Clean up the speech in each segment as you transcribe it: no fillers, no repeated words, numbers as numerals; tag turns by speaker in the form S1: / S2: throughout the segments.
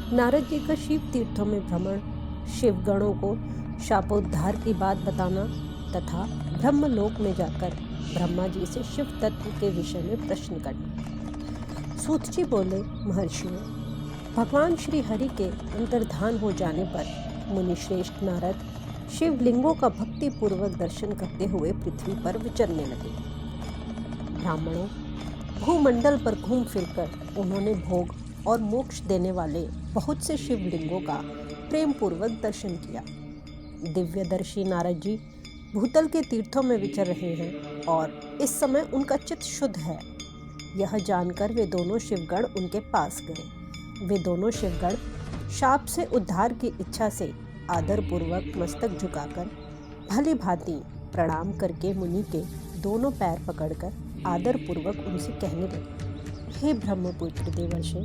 S1: नारद जी का शिव तीर्थों में भ्रमण, शिवगणों को शापोद्धार की बात बताना तथा ब्रह्मलोक में जाकर ब्रह्मा जी से शिव तत्व के विषय में प्रश्न करना। सूत जी बोले, महर्षियों, भगवान श्री हरि के अंतर्धान हो जाने पर मुनिश्रेष्ठ नारद शिवलिंगों का भक्ति पूर्वक दर्शन करते हुए पृथ्वी पर विचरने लगे। ब्राह्मणों, भूमंडल पर घूम फिरकर उन्होंने भोग और मोक्ष देने वाले बहुत से शिवलिंगों का प्रेम पूर्वक दर्शन किया। दिव्यदर्शी नारद जी भूतल के तीर्थों में विचर रहे हैं और इस समय उनका चित्त शुद्ध है। यह जानकर वे दोनों शिवगण उनके पास गए। वे दोनों शिवगण शाप से उद्धार की इच्छा से आदरपूर्वक मस्तक झुकाकर भली भांति प्रणाम करके मुनि के दोनों पैर पकड़कर आदरपूर्वक उनसे कहने लगे, हे ब्रह्मपुत्र देवर्षि,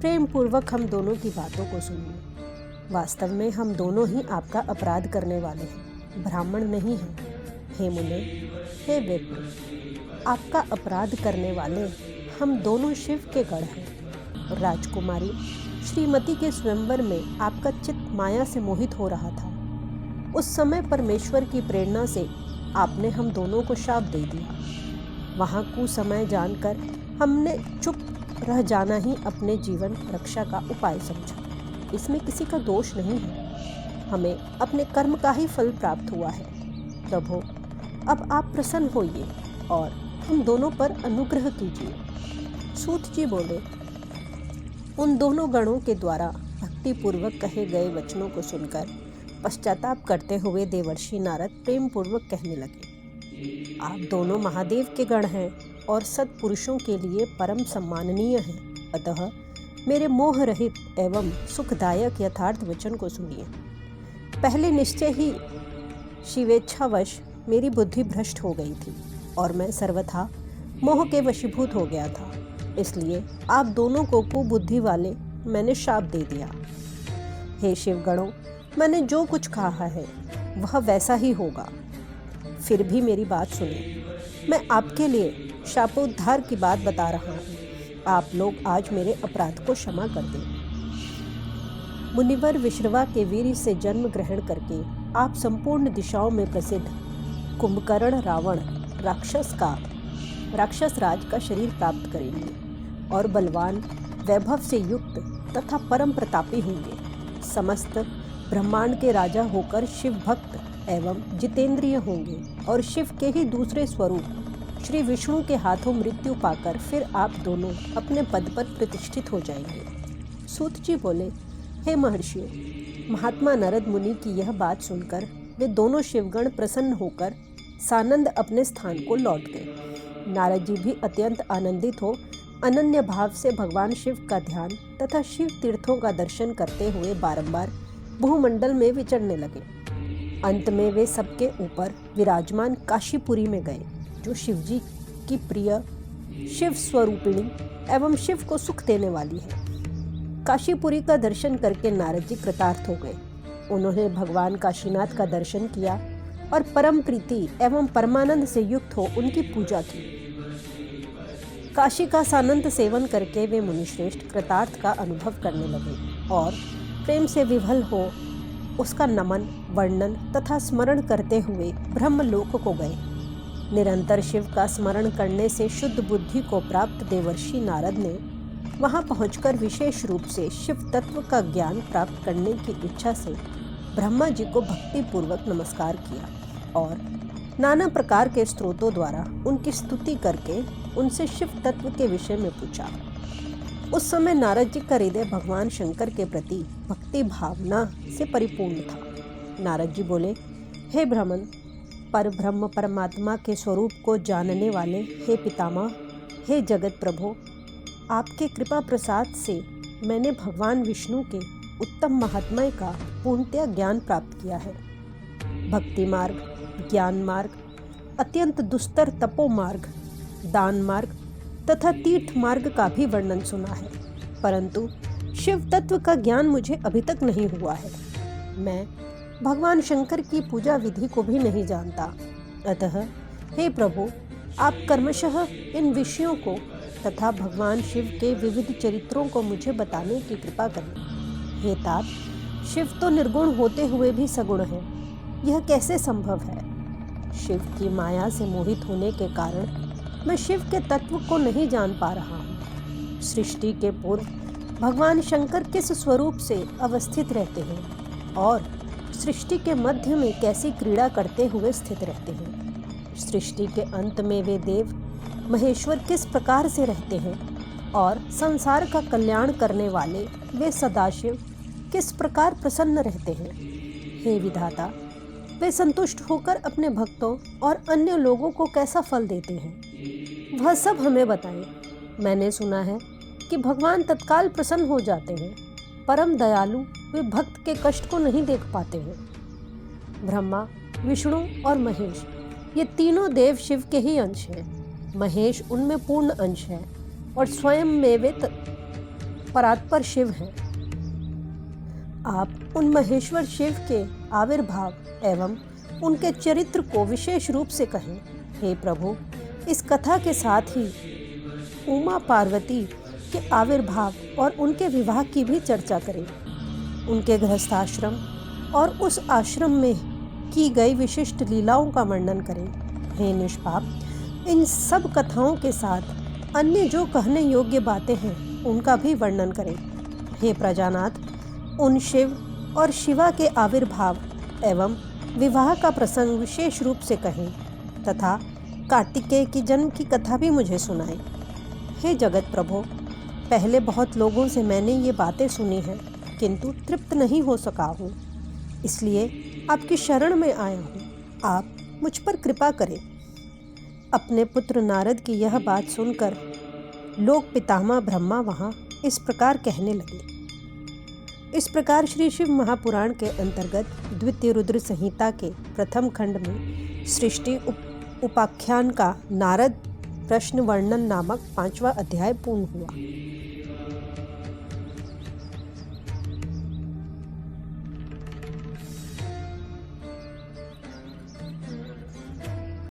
S1: प्रेम पूर्वक हम दोनों की बातों को सुनिए। वास्तव में हम दोनों ही आपका अपराध करने वाले हैं, ब्राह्मण नहीं हैं। हे मुने, हे विप्र, आपका अपराध करने वाले हम दोनों शिव के गण हैं। राजकुमारी श्रीमती के स्वयंवर में आपका चित्त माया से मोहित हो रहा था। उस समय परमेश्वर की प्रेरणा से आपने हम दोनों को शाप दे दिया। वहाँ कुसमय जानकर हमने चुप रह जाना ही अपने जीवन रक्षा का उपाय समझा। इसमें किसी का दोष नहीं है, हमें अपने कर्म का ही फल प्राप्त हुआ है। प्रभु, अब आप प्रसन्न होइए और हम दोनों पर अनुग्रह कीजिए। सूत जी बोले, उन दोनों गणों के द्वारा भक्ति पूर्वक कहे गए वचनों को सुनकर पश्चाताप करते हुए देवर्षि नारद प्रेम पूर्वक कहने लगे, आप दोनों महादेव के गण हैं और सत्पुरुषों के लिए परम सम्माननीय हैं। अतः मेरे मोह रहित एवं सुखदायक यथार्थ वचन को सुनिए। पहले निश्चय ही शिवेच्छावश मेरी बुद्धि भ्रष्ट हो गई थी और मैं सर्वथा मोह के वशीभूत हो गया था। इसलिए आप दोनों को कुबुद्धि वाले मैंने शाप दे दिया। हे शिवगणों, मैंने जो कुछ कहा है वह वैसा ही होगा। फिर भी मेरी बात सुनिए। मैं आपके लिए शापोद्धार की बात बता रहा हूँ। आप लोग आज मेरे अपराध को क्षमा कर दें। मुनिवर विश्रवा के वीर से जन्म ग्रहण करके आप संपूर्ण दिशाओं में प्रसिद्ध कुंभकर्ण रावण राक्षस राज का शरीर प्राप्त करेंगे और बलवान वैभव से युक्त तथा परम प्रतापी होंगे। समस्त ब्रह्मांड के राजा होकर शिव भक्त एवं जितेंद्रिय होंगे और शिव के ही दूसरे स्वरूप श्री विष्णु के हाथों मृत्यु पाकर फिर आप दोनों अपने पद पर प्रतिष्ठित हो जाएंगे। सूत जी बोले, हे महर्षियों, महात्मा नारद मुनि की यह बात सुनकर वे दोनों शिवगण प्रसन्न होकर सानंद अपने स्थान को लौट गए। नारद जी भी अत्यंत आनंदित हो अनन्य भाव से भगवान शिव का ध्यान तथा शिव तीर्थों का दर्शन करते हुए बारंबार भूमंडल में विचरने लगे। अंत में वे सबके ऊपर विराजमान काशीपुरी में गए, जो शिवजी की प्रिय शिव स्वरूपिणी एवं शिव को सुख देने वाली है। काशीपुरी का दर्शन करके नारद जी कृतार्थ हो गए। उन्होंने भगवान काशीनाथ का दर्शन किया और परम प्रीति एवं परमानंद से युक्त हो उनकी पूजा की। काशी का सानंद सेवन करके वे मुनिश्रेष्ठ कृतार्थ का अनुभव करने लगे और प्रेम से विभल हो उसका नमन, वर्णन तथा स्मरण करते हुए ब्रह्मलोक को गए। निरंतर शिव का स्मरण करने से शुद्ध बुद्धि को प्राप्त देवर्षि नारद ने वहां पहुंचकर विशेष रूप से शिव तत्व का ज्ञान प्राप्त करने की इच्छा से ब्रह्मा जी को भक्ति पूर्वक नमस्कार किया और नाना प्रकार के स्रोतों द्वारा उनकी स्तुति करके उनसे शिव तत्व के विषय में पूछा। उस समय नारद जी का हृदय भगवान शंकर के प्रति भक्ति भावना से परिपूर्ण था। नारद जी बोले, हे ब्राह्मण, पर ब्रह्म परमात्मा के स्वरूप को जानने वाले हे पितामह, हे जगत प्रभु, आपके कृपा प्रसाद से मैंने भगवान विष्णु के उत्तम महात्म्य का पूर्णतया ज्ञान प्राप्त किया है। भक्ति मार्ग, ज्ञान मार्ग, अत्यंत दुस्तर तपो मार्ग, दान मार्ग तथा तीर्थ मार्ग का भी वर्णन सुना है, परंतु शिव तत्व का ज्ञान मुझे अभी तक नहीं हुआ है। मैं भगवान शंकर की पूजा विधि को भी नहीं जानता। अतः हे प्रभु, आप कर्मशः इन विषयों को तथा भगवान शिव के विविध चरित्रों को मुझे बताने की कृपा करें। हे तात, शिव तो निर्गुण होते हुए भी सगुण है, यह कैसे संभव है? शिव की माया से मोहित होने के कारण मैं शिव के तत्व को नहीं जान पा रहा हूँ। सृष्टि के पूर्व भगवान शंकर किस स्वरूप से अवस्थित रहते हैं और सृष्टि के मध्य में कैसी क्रीड़ा करते हुए स्थित रहते हैं? सृष्टि के अंत में वे देव महेश्वर किस प्रकार से रहते हैं और संसार का कल्याण करने वाले वे सदाशिव किस प्रकार प्रसन्न रहते हैं? हे विधाता, वे संतुष्ट होकर अपने भक्तों और अन्य लोगों को कैसा फल देते हैं, वह सब हमें बताएं। मैंने सुना है कि भगवान तत्काल प्रसन्न हो जाते हैं। परम दयालु वे भक्त के कष्ट को नहीं देख पाते हैं। ब्रह्मा, विष्णु और महेश ये तीनों देव शिव के ही अंश हैं। महेश उनमें पूर्ण अंश है और स्वयं में वे परात्पर शिव हैं। आप उन महेश्वर शिव के आविर्भाव एवं उनके चरित्र को विशेष रूप से कहें। हे प्रभु, इस कथा के साथ ही उमा पार्वती के आविर्भाव और उनके विवाह की भी चर्चा करें। उनके गृहस्थाश्रम और उस आश्रम में की गई विशिष्ट लीलाओं का वर्णन करें। हे निष्पाप, इन सब कथाओं के साथ अन्य जो कहने योग्य बातें हैं उनका भी वर्णन करें। हे प्रजानाथ, उन शिव और शिवा के आविर्भाव एवं विवाह का प्रसंग विशेष रूप से कहें तथा कार्तिकेय की जन्म की कथा भी मुझे सुनाएं। हे जगत प्रभु, पहले बहुत लोगों से मैंने ये बातें सुनी हैं किंतु तृप्त नहीं हो सका हूँ, इसलिए आपकी शरण में आया हूँ। आप मुझ पर कृपा करें। अपने पुत्र नारद की यह बात सुनकर लोक पितामह ब्रह्मा वहाँ इस प्रकार कहने लगे। इस प्रकार श्री शिव महापुराण के अंतर्गत द्वितीय रुद्र संहिता के प्रथम खंड में सृष्टि उपाख्यान का नारद प्रश्न वर्णन नामक 5वां अध्याय पूर्ण हुआ।